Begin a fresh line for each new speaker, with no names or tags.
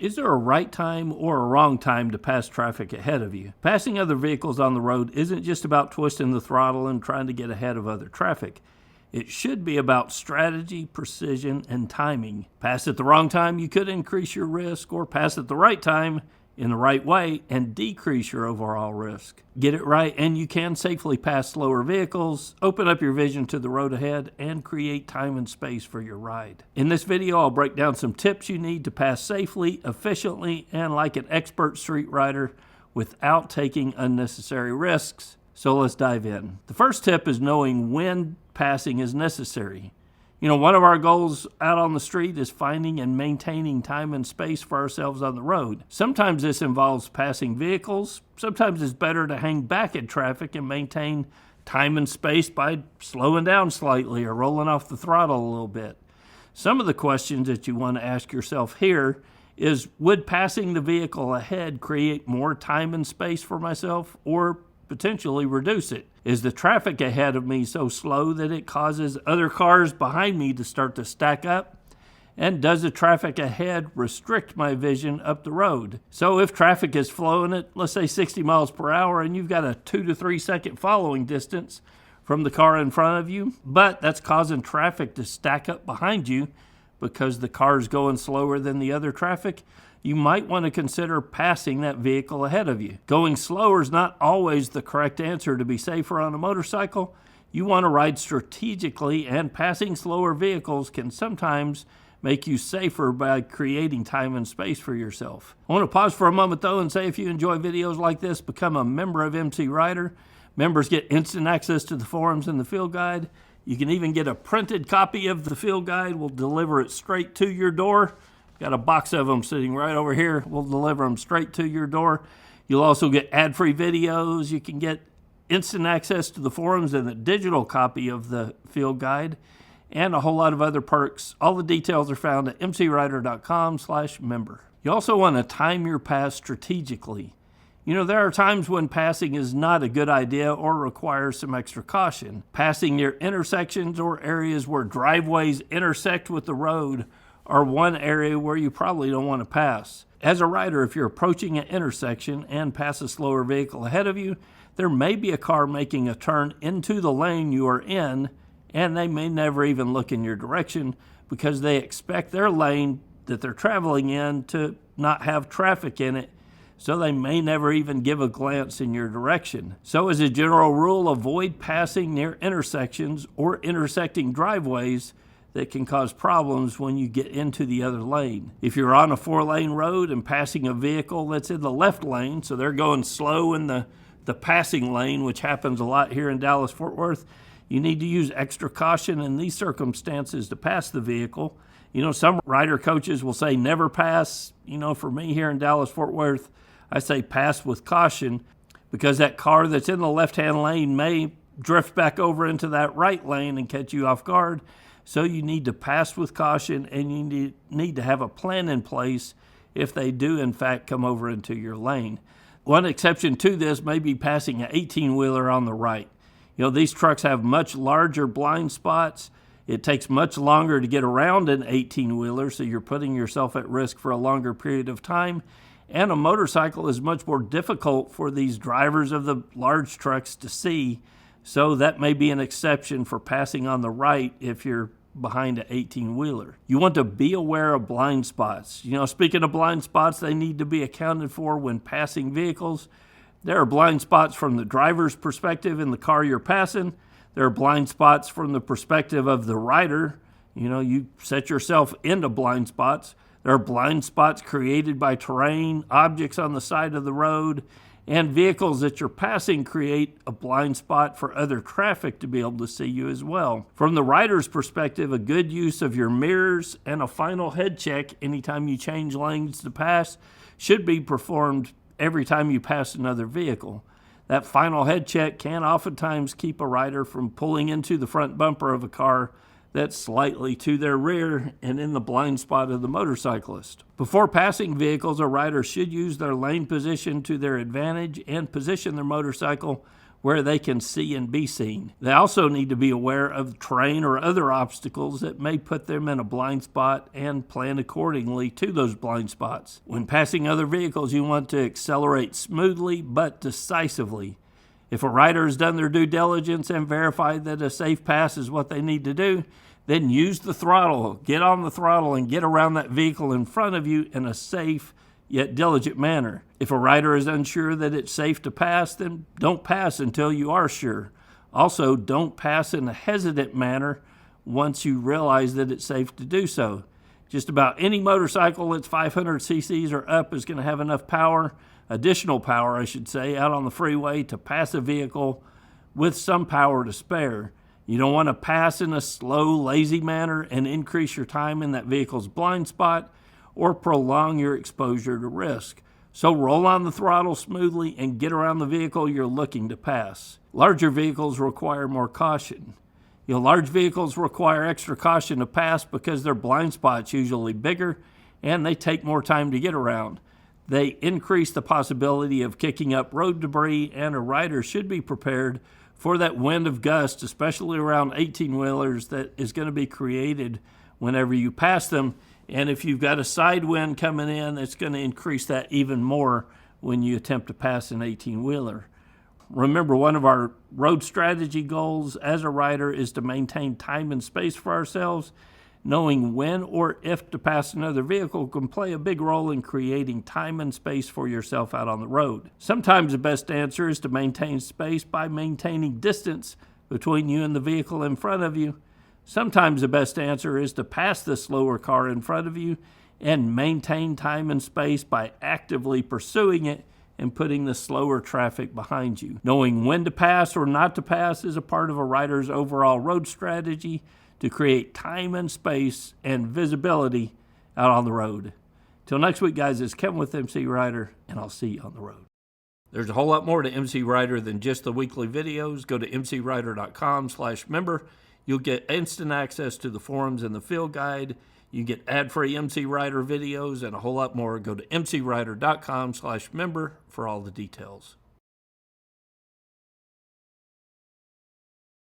Is there a right time or a wrong time to pass traffic ahead of you? Passing other vehicles on the road isn't just about twisting the throttle and trying to get ahead of other traffic. It should be about strategy, precision, and timing. Pass at the wrong time, you could increase your risk, or pass at the right time in the right way and decrease your overall risk. Get it right and you can safely pass slower vehicles, open up your vision to the road ahead, and create time and space for your ride. In this video, I'll break down some tips you need to pass safely, efficiently, and like an expert street rider without taking unnecessary risks. So let's dive in. The first tip is knowing when passing is necessary. One of our goals out on the street is finding and maintaining time and space for ourselves on the road. Sometimes this involves passing vehicles. Sometimes it's better to hang back in traffic and maintain time and space by slowing down slightly or rolling off the throttle a little bit. Some of the questions that you want to ask yourself here is, would passing the vehicle ahead create more time and space for myself or potentially reduce it? Is the traffic ahead of me so slow that it causes other cars behind me to start to stack up? And does the traffic ahead restrict my vision up the road? So if traffic is flowing at, let's say, 60 miles per hour and you've got a 2 to 3 second following distance from the car in front of you, but that's causing traffic to stack up behind you because the car's going slower than the other traffic, you might want to consider passing that vehicle ahead of you. Going slower is not always the correct answer to be safer on a motorcycle. You want to ride strategically, and passing slower vehicles can sometimes make you safer by creating time and space for yourself. I want to pause for a moment though and say, if you enjoy videos like this, become a member of MCrider. Members get instant access to the forums and the field guide. You can even get a printed copy of the field guide. We'll deliver it straight to your door. Got a box of them sitting right over here. We'll deliver them straight to your door. You'll also get ad-free videos. You can get instant access to the forums and a digital copy of the field guide and a whole lot of other perks. All the details are found at mcrider.com/member. You also want to time your pass strategically. There are times when passing is not a good idea or requires some extra caution. Passing near intersections or areas where driveways intersect with the road are one area where you probably don't want to pass. As a rider, if you're approaching an intersection and pass a slower vehicle ahead of you, there may be a car making a turn into the lane you are in, and they may never even look in your direction because they expect their lane that they're traveling in to not have traffic in it, so they may never even give a glance in your direction. So as a general rule, avoid passing near intersections or intersecting driveways that can cause problems when you get into the other lane. If you're on a 4-lane road and passing a vehicle that's in the left lane, so they're going slow in the passing lane, which happens a lot here in Dallas-Fort Worth, you need to use extra caution in these circumstances to pass the vehicle. Some rider coaches will say never pass. For me here in Dallas-Fort Worth, I say pass with caution because that car that's in the left-hand lane may drift back over into that right lane and catch you off guard. So you need to pass with caution, and you need to have a plan in place if they do, in fact, come over into your lane. One exception to this may be passing an 18-wheeler on the right. These trucks have much larger blind spots. It takes much longer to get around an 18-wheeler, so you're putting yourself at risk for a longer period of time. And a motorcycle is much more difficult for these drivers of the large trucks to see. So that may be an exception for passing on the right if you're behind an 18-wheeler. You want to be aware of blind spots. Speaking of blind spots, they need to be accounted for when passing vehicles. There are blind spots from the driver's perspective in the car you're passing. There are blind spots from the perspective of the rider. You set yourself into blind spots. There are blind spots created by terrain, objects on the side of the road, and vehicles that you're passing create a blind spot for other traffic to be able to see you as well. From the rider's perspective, a good use of your mirrors and a final head check anytime you change lanes to pass should be performed every time you pass another vehicle. That final head check can oftentimes keep a rider from pulling into the front bumper of a car that's slightly to their rear and in the blind spot of the motorcyclist. Before passing vehicles, a rider should use their lane position to their advantage and position their motorcycle where they can see and be seen. They also need to be aware of terrain or other obstacles that may put them in a blind spot and plan accordingly to those blind spots. When passing other vehicles, you want to accelerate smoothly but decisively. If a rider has done their due diligence and verified that a safe pass is what they need to do, then use the throttle. Get on the throttle and get around that vehicle in front of you in a safe yet diligent manner. If a rider is unsure that it's safe to pass, then don't pass until you are sure. Also, don't pass in a hesitant manner once you realize that it's safe to do so. Just about any motorcycle that's 500 cc's or up is going to have enough power, additional power I should say, out on the freeway to pass a vehicle with some power to spare. You don't want to pass in a slow, lazy manner and increase your time in that vehicle's blind spot or prolong your exposure to risk. So roll on the throttle smoothly and get around the vehicle you're looking to pass. Larger vehicles require more caution. Large vehicles require extra caution to pass because their blind spot's usually bigger and they take more time to get around. They increase the possibility of kicking up road debris, and a rider should be prepared for that wind of gust, especially around 18-wheelers, that is going to be created whenever you pass them. And if you've got a side wind coming in, it's going to increase that even more when you attempt to pass an 18-wheeler. Remember, one of our road strategy goals as a rider is to maintain time and space for ourselves. Knowing when or if to pass another vehicle can play a big role in creating time and space for yourself out on the road. Sometimes the best answer is to maintain space by maintaining distance between you and the vehicle in front of you. Sometimes the best answer is to pass the slower car in front of you and maintain time and space by actively pursuing it and putting the slower traffic behind you. Knowing when to pass or not to pass is a part of a rider's overall road strategy to create time and space and visibility out on the road. Till next week, guys, it's Kevin with MCrider, and I'll see you on the road. There's a whole lot more to MCrider than just the weekly videos. Go to mcrider.com/member. You'll get instant access to the forums and the field guide. You get ad-free MCrider videos and a whole lot more. Go to mcrider.com/member for all the details.